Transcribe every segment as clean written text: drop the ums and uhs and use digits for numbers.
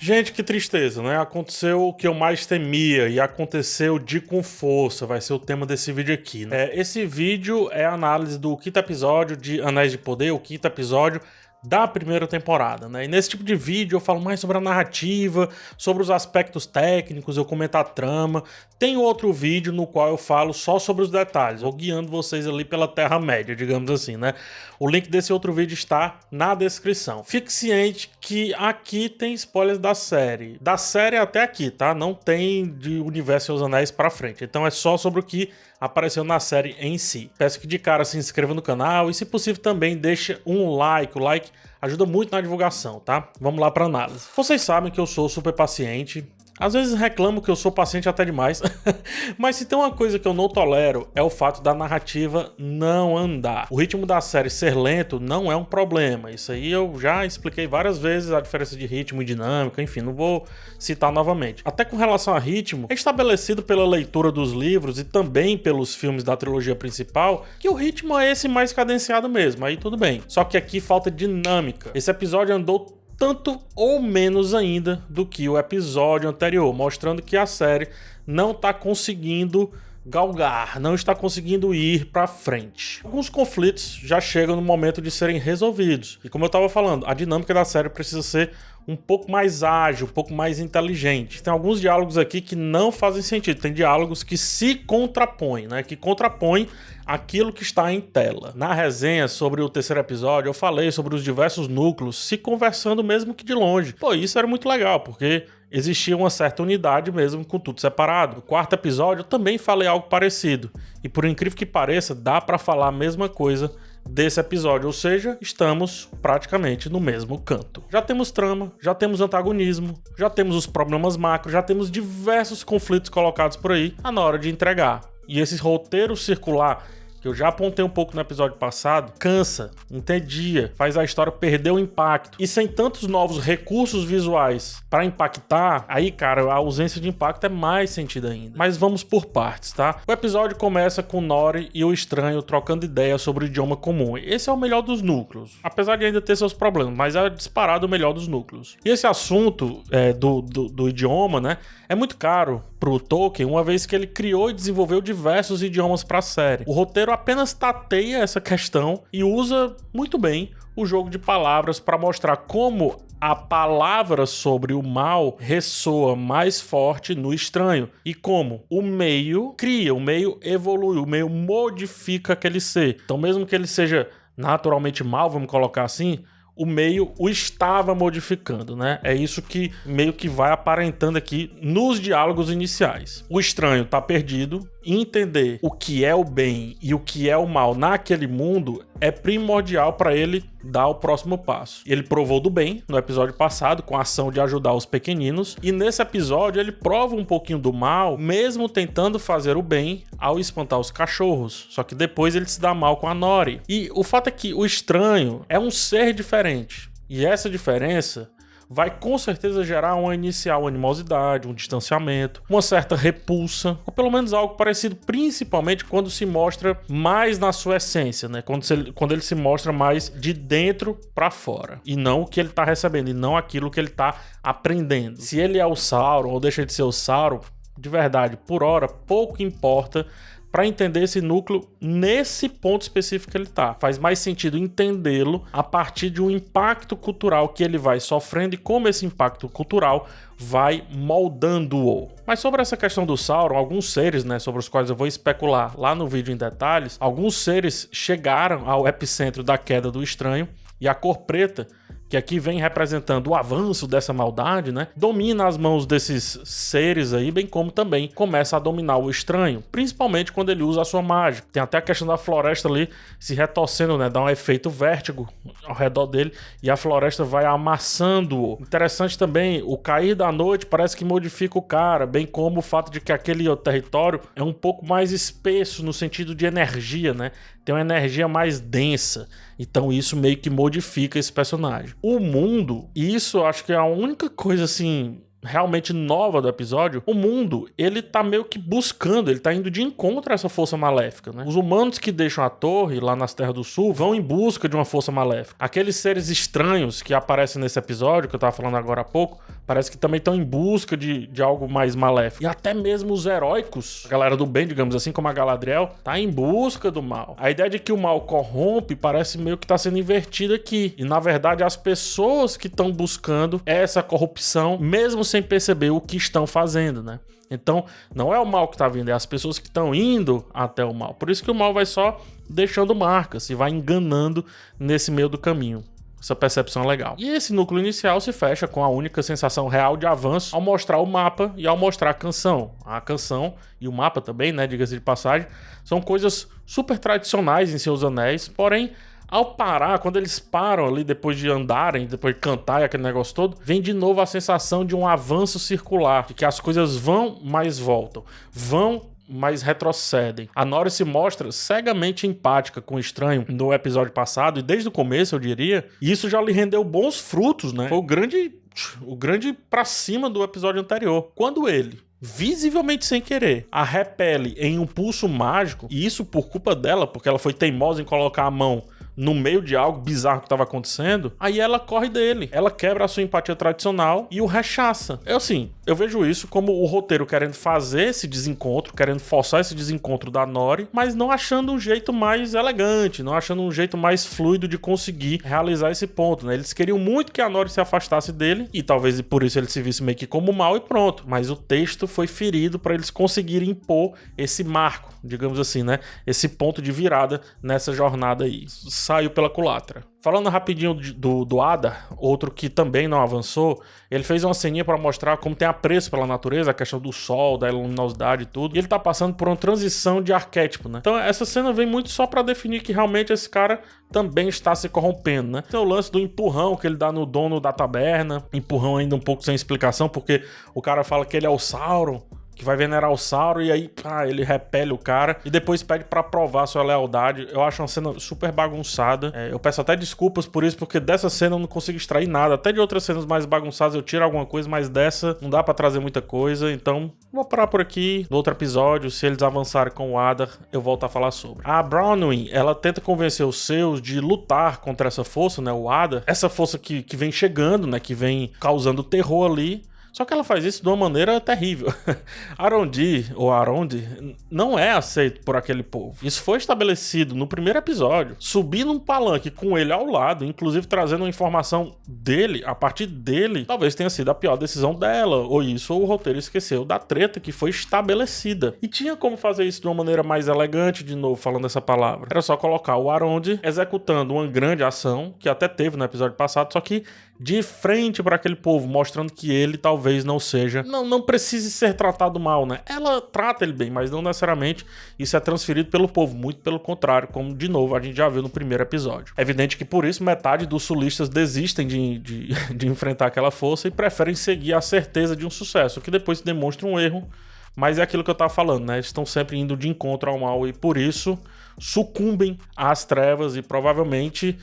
Gente, que tristeza, né? Aconteceu o que eu mais temia e aconteceu de com força, vai ser o tema desse vídeo aqui, né? Esse vídeo é a análise do quinto episódio de Anéis de Poder, o quinto episódio da primeira temporada, né? E nesse tipo de vídeo eu falo mais sobre a narrativa, sobre os aspectos técnicos, eu comento a trama. Tem outro vídeo no qual eu falo só sobre os detalhes, ou guiando vocês ali pela Terra-média, digamos assim, né? O link desse outro vídeo está na descrição. Fique ciente que aqui tem spoilers da série. Da série até aqui, tá? Não tem de Universo e os Anéis pra frente. Então é só sobre o que apareceu na série em si. Peço que de cara se inscreva no canal e, se possível, também deixe um like. O like ajuda muito na divulgação, tá? Vamos lá pra análise. Vocês sabem que eu sou super paciente. Às vezes reclamo que eu sou paciente até demais, mas se tem uma coisa que eu não tolero é o fato da narrativa não andar. O ritmo da série ser lento não é um problema, isso aí eu já expliquei várias vezes, a diferença de ritmo e dinâmica, enfim, não vou citar novamente. Até com relação a ritmo, é estabelecido pela leitura dos livros e também pelos filmes da trilogia principal que o ritmo é esse mais cadenciado mesmo, aí tudo bem. Só que aqui falta dinâmica. Esse episódio andou tanto ou menos ainda do que o episódio anterior, mostrando que a série não está conseguindo galgar, não está conseguindo ir para frente. Alguns conflitos já chegam no momento de serem resolvidos. E como eu estava falando, a dinâmica da série precisa ser um pouco mais ágil, um pouco mais inteligente. Tem alguns diálogos aqui que não fazem sentido. Tem diálogos que se contrapõem, né? Que contrapõem aquilo que está em tela. Na resenha sobre o terceiro episódio, eu falei sobre os diversos núcleos se conversando mesmo que de longe. Pô, isso era muito legal, porque existia uma certa unidade mesmo com tudo separado. No quarto episódio, eu também falei algo parecido. E por incrível que pareça, dá pra falar a mesma coisa desse episódio, ou seja, estamos praticamente no mesmo canto. Já temos trama, já temos antagonismo, já temos os problemas macro, já temos diversos conflitos colocados por aí, tá na hora de entregar. E esse roteiro circular, que eu já apontei um pouco no episódio passado, cansa, entedia, faz a história perder o impacto. E sem tantos novos recursos visuais para impactar, aí, cara, a ausência de impacto é mais sentida ainda. Mas vamos por partes, tá? O episódio começa com Nori e o Estranho trocando ideias sobre o idioma comum. Esse é o melhor dos núcleos, apesar de ainda ter seus problemas, mas é disparado o melhor dos núcleos. E esse assunto do idioma, né, é muito caro pro Tolkien, uma vez que ele criou e desenvolveu diversos idiomas para a série. O roteiro apenas tateia essa questão e usa muito bem o jogo de palavras para mostrar como a palavra sobre o mal ressoa mais forte no Estranho e como o meio cria, o meio evolui, o meio modifica aquele ser. Então, mesmo que ele seja naturalmente mal, vamos colocar assim, o meio o estava modificando, né? É isso que meio que vai aparentando aqui nos diálogos iniciais. O Estranho tá perdido e entender o que é o bem e o que é o mal naquele mundo é primordial para ele dar o próximo passo. Ele provou do bem no episódio passado com a ação de ajudar os pequeninos e nesse episódio ele prova um pouquinho do mal, mesmo tentando fazer o bem ao espantar os cachorros. Só que depois ele se dá mal com a Nori. E o fato é que o Estranho é um ser diferente. E essa diferença vai com certeza gerar uma inicial animosidade, um distanciamento, uma certa repulsa, ou pelo menos algo parecido, principalmente quando se mostra mais na sua essência, né? Quando ele se mostra mais de dentro para fora, e não o que ele tá recebendo, e não aquilo que ele tá aprendendo. Se ele é o Sauron ou deixa de ser o Sauron, de verdade, por hora, pouco importa para entender esse núcleo nesse ponto específico que ele tá. Faz mais sentido entendê-lo a partir de um impacto cultural que ele vai sofrendo e como esse impacto cultural vai moldando-o. Mas sobre essa questão do Sauron, alguns seres, né, sobre os quais eu vou especular lá no vídeo em detalhes, alguns seres chegaram ao epicentro da queda do Estranho e a cor preta, que aqui vem representando o avanço dessa maldade, né, domina as mãos desses seres aí, bem como também começa a dominar o Estranho, principalmente quando ele usa a sua mágica. Tem até a questão da floresta ali se retorcendo, né, dá um efeito vértigo ao redor dele e a floresta vai amassando-o. Interessante também, o cair da noite parece que modifica o cara, bem como o fato de que aquele território é um pouco mais espesso no sentido de energia, né, tem uma energia mais densa. Então isso meio que modifica esse personagem. O mundo, e isso eu acho que é a única coisa assim realmente nova do episódio, o mundo, ele tá meio que buscando, ele tá indo de encontro a essa força maléfica, né? Os humanos que deixam a torre lá nas Terras do Sul vão em busca de uma força maléfica. Aqueles seres estranhos que aparecem nesse episódio, que eu tava falando agora há pouco, Parece que também estão em busca de algo mais maléfico. E até mesmo os heróicos, a galera do bem, digamos assim, como a Galadriel, tá em busca do mal. A ideia de que o mal corrompe parece meio que tá sendo invertida aqui. E na verdade as pessoas que estão buscando essa corrupção, mesmo sem perceber o que estão fazendo, né? Então, não é o mal que tá vindo, é as pessoas que estão indo até o mal. Por isso que o mal vai só deixando marcas e vai enganando nesse meio do caminho. Essa percepção é legal. E esse núcleo inicial se fecha com a única sensação real de avanço ao mostrar o mapa e ao mostrar a canção. A canção e o mapa também, né, diga-se de passagem, são coisas super tradicionais em Seus Anéis, porém, ao parar, quando eles param ali depois de andarem, depois de cantar e aquele negócio todo, vem de novo a sensação de um avanço circular, de que as coisas vão, mas voltam. Vão, mas retrocedem. A Nori se mostra cegamente empática com o estranho no episódio passado, e desde o começo, eu diria, e isso já lhe rendeu bons frutos, né? Foi o grande pra cima do episódio anterior. Quando ele, visivelmente sem querer, a repele em um pulso mágico, e isso por culpa dela, porque ela foi teimosa em colocar a mão no meio de algo bizarro que estava acontecendo, aí ela corre dele. Ela quebra a sua empatia tradicional e o rechaça. Eu vejo isso como o roteiro querendo fazer esse desencontro, querendo forçar esse desencontro da Nori, mas não achando um jeito mais elegante, não achando um jeito mais fluido de conseguir realizar esse ponto, né? Eles queriam muito que a Nori se afastasse dele, e talvez por isso ele se visse meio que como mal e pronto. Mas o texto foi ferido para eles conseguirem impor esse marco, digamos assim, né? Esse ponto de virada nessa jornada aí. Saiu pela culatra. Falando rapidinho do Adar, outro que também não avançou, ele fez uma ceninha para mostrar como tem apreço pela natureza, a questão do sol, da luminosidade e tudo. E ele tá passando por uma transição de arquétipo, né? Então essa cena vem muito só para definir que realmente esse cara também está se corrompendo, né? Tem o lance do empurrão que ele dá no dono da taberna, empurrão ainda um pouco sem explicação, porque o cara fala que ele é o Sauron, que vai venerar o Sauron, e aí ele repele o cara e depois pede pra provar sua lealdade. Eu acho uma cena super bagunçada. Eu peço até desculpas por isso, porque dessa cena eu não consigo extrair nada. Até de outras cenas mais bagunçadas eu tiro alguma coisa, mas dessa não dá pra trazer muita coisa. Então vou parar por aqui. No outro episódio, se eles avançarem com o Adar, eu volto a falar sobre. A Bronwyn, ela tenta convencer os seus de lutar contra essa força, né, o Adar. Essa força que vem chegando, né, que vem causando terror ali. Só que ela faz isso de uma maneira terrível. Arondi, ou Arondi, não é aceito por aquele povo. Isso foi estabelecido no primeiro episódio. Subir num palanque com ele ao lado, inclusive trazendo uma informação dele, a partir dele, talvez tenha sido a pior decisão dela. Ou isso, ou o roteiro esqueceu da treta que foi estabelecida. E tinha como fazer isso de uma maneira mais elegante, de novo, falando essa palavra. Era só colocar o Arondi executando uma grande ação, que até teve no episódio passado, só que de frente para aquele povo, mostrando que ele talvez não seja, não precise ser tratado mal, né? Ela trata ele bem, mas não necessariamente isso é transferido pelo povo, muito pelo contrário, como de novo a gente já viu no primeiro episódio. É evidente que por isso metade dos sulistas desistem de enfrentar aquela força e preferem seguir a certeza de um sucesso, que depois se demonstra um erro. Mas é aquilo que eu tava falando, né? Eles estão sempre indo de encontro ao mal e por isso sucumbem às trevas e provavelmente,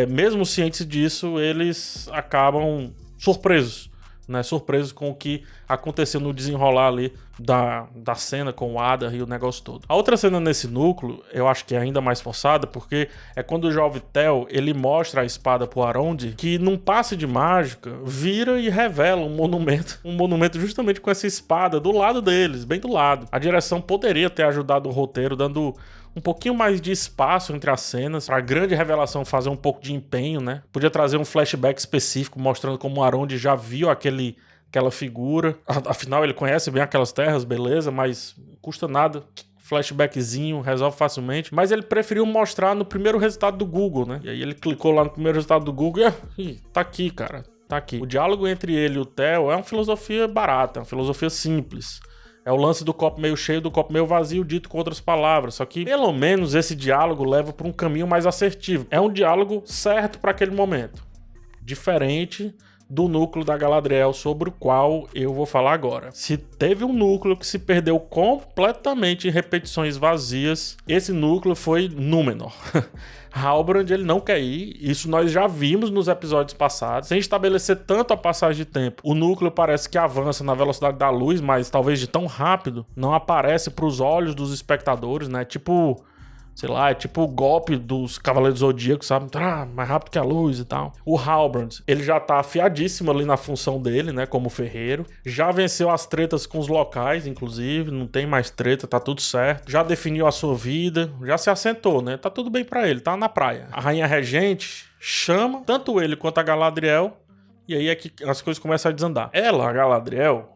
mesmo cientes disso, eles acabam surpresos, né? Surpresos com o que aconteceu no desenrolar ali da cena com o Adar e o negócio todo. A outra cena nesse núcleo, eu acho que é ainda mais forçada, porque é quando o jovem Tel, ele mostra a espada pro Arondi, que num passe de mágica, vira e revela um monumento justamente com essa espada do lado deles, bem do lado. A direção poderia ter ajudado o roteiro, dando um pouquinho mais de espaço entre as cenas, pra grande revelação fazer um pouco de empenho, né? Podia trazer um flashback específico mostrando como o Arondi já viu aquela figura. Afinal, ele conhece bem aquelas terras, beleza, mas custa nada. Flashbackzinho, resolve facilmente. Mas ele preferiu mostrar no primeiro resultado do Google, né? E aí ele clicou lá no primeiro resultado do Google e tá aqui, cara. Tá aqui. O diálogo entre ele e o Theo é uma filosofia barata, uma filosofia simples. É o lance do copo meio cheio, do copo meio vazio, dito com outras palavras. Só que, pelo menos, esse diálogo leva para um caminho mais assertivo. É um diálogo certo para aquele momento. Diferente do núcleo da Galadriel, sobre o qual eu vou falar agora. Se teve um núcleo que se perdeu completamente em repetições vazias, esse núcleo foi Númenor. Halbrand, ele não quer ir, isso nós já vimos nos episódios passados, sem estabelecer tanto a passagem de tempo. O núcleo parece que avança na velocidade da luz, mas talvez de tão rápido, não aparece para os olhos dos espectadores, né? Tipo Sei lá, é tipo o golpe dos Cavaleiros Zodíacos, sabe? Mais rápido que a luz e tal. O Halbrand, ele já tá afiadíssimo ali na função dele, né? Como ferreiro. Já venceu as tretas com os locais, inclusive. Não tem mais treta, tá tudo certo. Já definiu a sua vida, já se assentou, né? Tá tudo bem pra ele, tá na praia. A Rainha Regente chama tanto ele quanto a Galadriel. E aí é que as coisas começam a desandar. Ela, a Galadriel,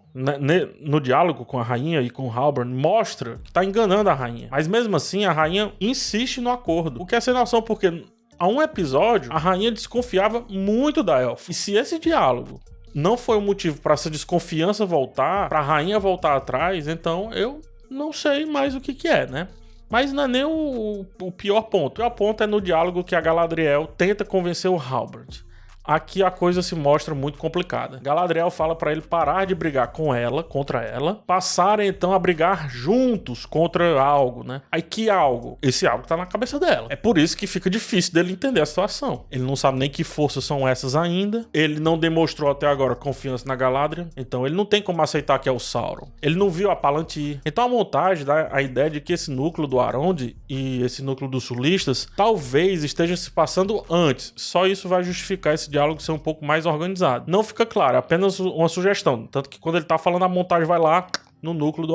no diálogo com a rainha e com o Halbrand, mostra que tá enganando a rainha. Mas mesmo assim, a rainha insiste no acordo. O que é sem noção, porque há um episódio, a rainha desconfiava muito da elfa. E se esse diálogo não foi o motivo para essa desconfiança voltar, pra rainha voltar atrás, então eu não sei mais o que é, né? Mas não é nem o pior ponto. O pior ponto é no diálogo que a Galadriel tenta convencer o Halbrand. Aqui a coisa se mostra muito complicada. Galadriel fala pra ele parar de brigar contra ela, passarem então a brigar juntos contra algo, né? Aí que algo? Esse algo tá na cabeça dela. É por isso que fica difícil dele entender a situação. Ele não sabe nem que forças são essas ainda. Ele não demonstrou até agora confiança na Galadriel. Então ele não tem como aceitar que é o Sauron. Ele não viu a Palantir. Então a montagem dá a ideia de que esse núcleo do Arond e esse núcleo dos Sulistas talvez estejam se passando antes. Só isso vai justificar esse diálogo ser um pouco mais organizado. Não fica claro, é apenas uma sugestão. Tanto que quando ele tá falando, a montagem vai lá no núcleo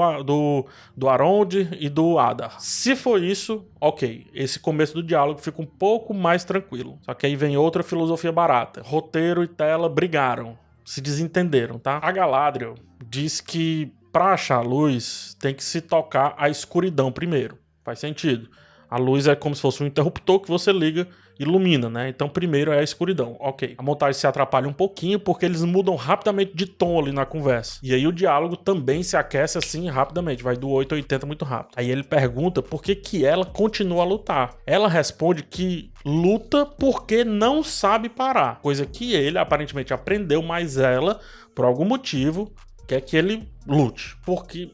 do Arond e do Adar. Se for isso, ok. Esse começo do diálogo fica um pouco mais tranquilo. Só que aí vem outra filosofia barata. Roteiro e tela brigaram. Se desentenderam, tá? A Galadriel diz que pra achar a luz, tem que se tocar a escuridão primeiro. Faz sentido. A luz é como se fosse um interruptor que você liga, ilumina, né? Então primeiro é a escuridão, ok. A montagem se atrapalha um pouquinho porque eles mudam rapidamente de tom ali na conversa. E aí o diálogo também se aquece assim rapidamente, vai do 8 a 80 muito rápido. Aí ele pergunta por que ela continua a lutar. Ela responde que luta porque não sabe parar, coisa que ele aparentemente aprendeu, mas ela, por algum motivo, quer que ele lute. Porque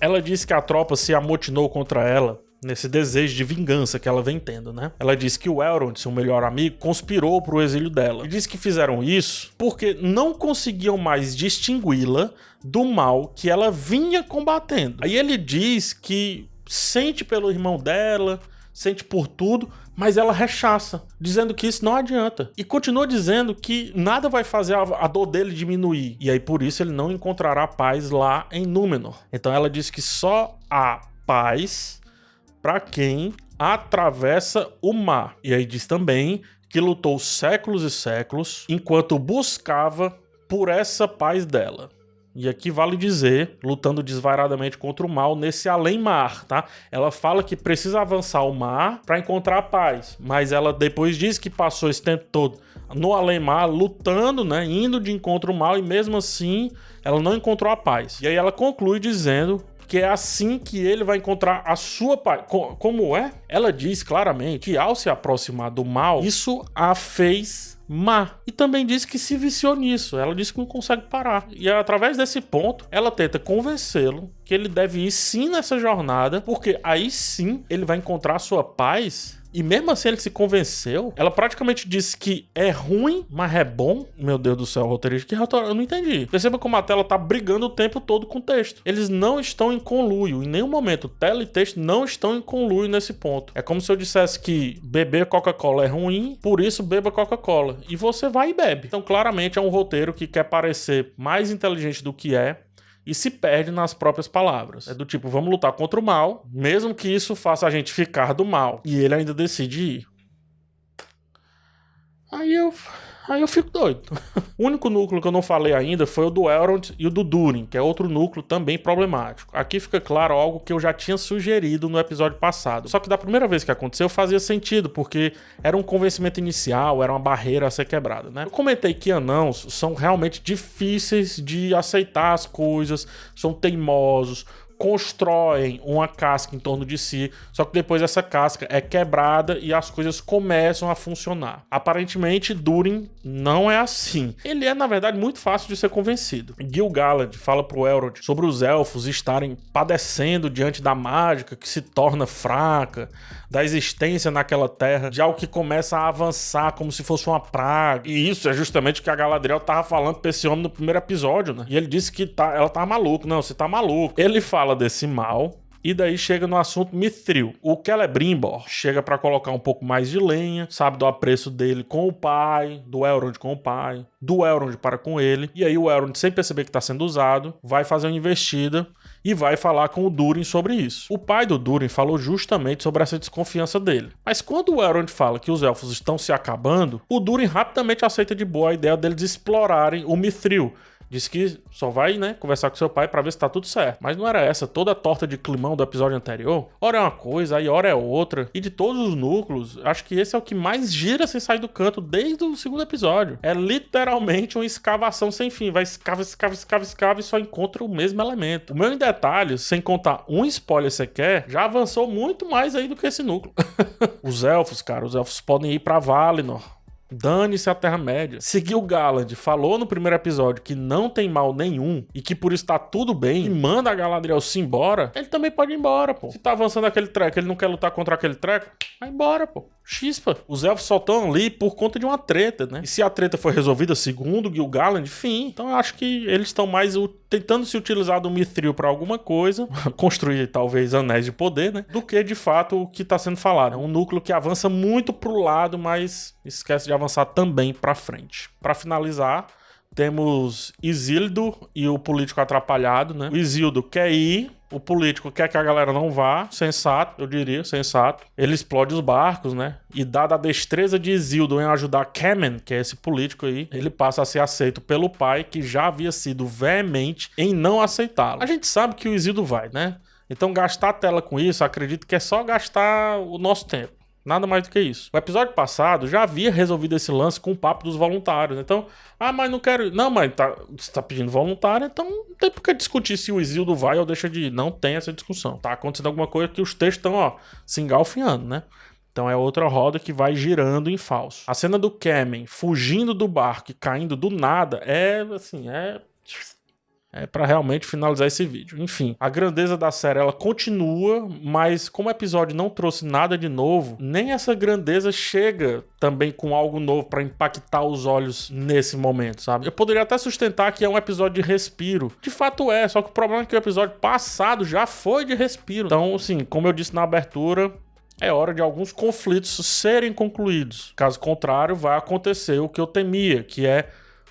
ela disse que a tropa se amotinou contra ela nesse desejo de vingança que ela vem tendo, né? Ela disse que o Elrond, seu melhor amigo, conspirou pro exílio dela. E disse que fizeram isso porque não conseguiam mais distingui-la do mal que ela vinha combatendo. Aí ele diz que sente pelo irmão dela, sente por tudo, mas ela rechaça, dizendo que isso não adianta. E continua dizendo que nada vai fazer a dor dele diminuir. E aí por isso ele não encontrará paz lá em Númenor. Então ela diz que só há paz para quem atravessa o mar. E aí diz também que lutou séculos e séculos enquanto buscava por essa paz dela. E aqui vale dizer, lutando desvairadamente contra o mal nesse além-mar, tá? Ela fala que precisa avançar o mar para encontrar a paz, mas ela depois diz que passou esse tempo todo no além-mar lutando, né? Indo de encontro ao mal, e mesmo assim ela não encontrou a paz. E aí ela conclui dizendo que é assim que ele vai encontrar a sua paz. Como é? Ela diz claramente que ao se aproximar do mal, isso a fez má. E também diz que se viciou nisso. Ela diz que não consegue parar. E através desse ponto, ela tenta convencê-lo que ele deve ir sim nessa jornada, porque aí sim ele vai encontrar a sua paz. E mesmo assim ele se convenceu. Ela praticamente disse que é ruim, mas é bom. Meu Deus do céu, roteirista, que relatório? Eu não entendi. Perceba como a tela tá brigando o tempo todo com o texto. Eles não estão em conluio. Em nenhum momento, tela e texto não estão em conluio nesse ponto. É como se eu dissesse que beber Coca-Cola é ruim, por isso beba Coca-Cola. E você vai e bebe. Então claramente é um roteiro que quer parecer mais inteligente do que é, e se perde nas próprias palavras. É do tipo, vamos lutar contra o mal, mesmo que isso faça a gente ficar do mal. E ele ainda decide ir. Aí eu fico doido. O único núcleo que eu não falei ainda foi o do Elrond e o do Durin, que é outro núcleo também problemático. Aqui fica claro algo que eu já tinha sugerido no episódio passado. Só que da primeira vez que aconteceu fazia sentido, porque era um convencimento inicial, era uma barreira a ser quebrada, né? Eu comentei que anãos são realmente difíceis de aceitar as coisas, são teimosos, constroem uma casca em torno de si, só que depois essa casca é quebrada e as coisas começam a funcionar. Aparentemente, Durin não é assim. Ele é, na verdade, muito fácil de ser convencido. Gil-galad fala pro Elrond sobre os elfos estarem padecendo diante da mágica que se torna fraca, da existência naquela terra, de algo que começa a avançar como se fosse uma praga. E isso é justamente o que a Galadriel tava falando pra esse homem no primeiro episódio, né? E ele disse que ela tá maluco. Não, você tá maluco. Ele fala desse mal E daí chega no assunto Mithril. O Celebrimbor chega pra colocar um pouco mais de lenha, sabe do apreço dele com o pai, do Elrond com o pai, do Elrond para com ele. E aí o Elrond, sem perceber que tá sendo usado, vai fazer uma investida e vai falar com o Durin sobre isso. O pai do Durin falou justamente sobre essa desconfiança dele. Mas quando o Elrond fala que os elfos estão se acabando, o Durin rapidamente aceita de boa a ideia deles explorarem o Mithril. Diz que só vai, né, conversar com seu pai pra ver se tá tudo certo. Mas não era essa toda a torta de climão do episódio anterior? Ora é uma coisa, aí ora é outra. E de todos os núcleos, acho que esse é o que mais gira sem sair do canto desde o segundo episódio. É literalmente uma escavação sem fim. Vai escava e só encontra o mesmo elemento. O meu em detalhes, sem contar um spoiler sequer, já avançou muito mais aí do que esse núcleo. Os elfos, cara, os elfos podem ir pra Valinor. Dane-se a Terra-média. Seguiu Galad, falou no primeiro episódio que não tem mal nenhum e que por isso tá tudo bem e manda a Galadriel se embora, ele também pode ir embora, pô. Se tá avançando aquele treco, ele não quer lutar contra aquele treco, vai embora, pô. Chispa. Os elfos só estão ali por conta de uma treta, né? E se a treta foi resolvida segundo Gil-galad, fim. Então eu acho que eles estão mais tentando se utilizar do Mithril pra alguma coisa, construir talvez anéis de poder, né? Do que de fato o que tá sendo falado. É um núcleo que avança muito pro lado, mas esquece de avançar também pra frente. Pra finalizar, temos Isildur e o político atrapalhado, né? O Isildur quer ir, o político quer que a galera não vá, sensato, eu diria, sensato. Ele explode os barcos, né? E dada a destreza de Isildur em ajudar Kemen, que é esse político aí, ele passa a ser aceito pelo pai, que já havia sido veemente em não aceitá-lo. A gente sabe que o Isildur vai, né? Então gastar a tela com isso, acredito que é só gastar o nosso tempo. Nada mais do que isso. O episódio passado já havia resolvido esse lance com o papo dos voluntários. Então, mas não quero... Não, mas você tá pedindo voluntário, então não tem por que discutir se o Isildur vai ou deixa de ir. Não tem essa discussão. Tá acontecendo alguma coisa que os textos estão, se engalfinhando, né? Então é outra roda que vai girando em falso. A cena do Kemen fugindo do barco e caindo do nada é pra realmente finalizar esse vídeo. Enfim, a grandeza da série, ela continua, mas como o episódio não trouxe nada de novo, nem essa grandeza chega também com algo novo pra impactar os olhos nesse momento, sabe? Eu poderia até sustentar que é um episódio de respiro. De fato é, só que o problema é que o episódio passado já foi de respiro. Então, assim, como eu disse na abertura, é hora de alguns conflitos serem concluídos. Caso contrário, vai acontecer o que eu temia, que é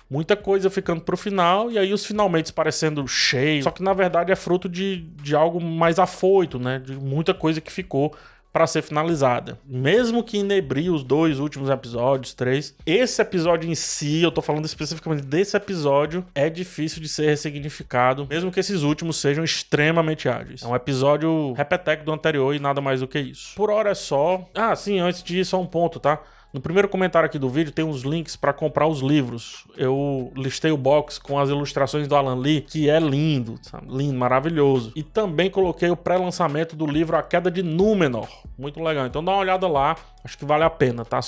muita coisa ficando pro final e aí os finalmente parecendo cheios. Só que na verdade é fruto de algo mais afoito, né? De muita coisa que ficou para ser finalizada. Mesmo que inebrie os 2 últimos episódios, 3, esse episódio em si, eu tô falando especificamente desse episódio, é difícil de ser ressignificado, mesmo que esses últimos sejam extremamente ágeis. É um episódio repeteco do anterior e nada mais do que isso. Por hora é só... sim, antes de ir, só um ponto, tá? No primeiro comentário aqui do vídeo tem uns links para comprar os livros. Eu listei o box com as ilustrações do Alan Lee, que é lindo, sabe? Lindo, maravilhoso. E também coloquei o pré-lançamento do livro A Queda de Númenor. Muito legal. Então dá uma olhada lá, acho que vale a pena, tá?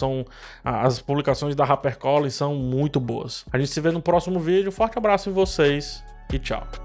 As publicações da HarperCollins são muito boas. A gente se vê no próximo vídeo. Forte abraço em vocês e tchau.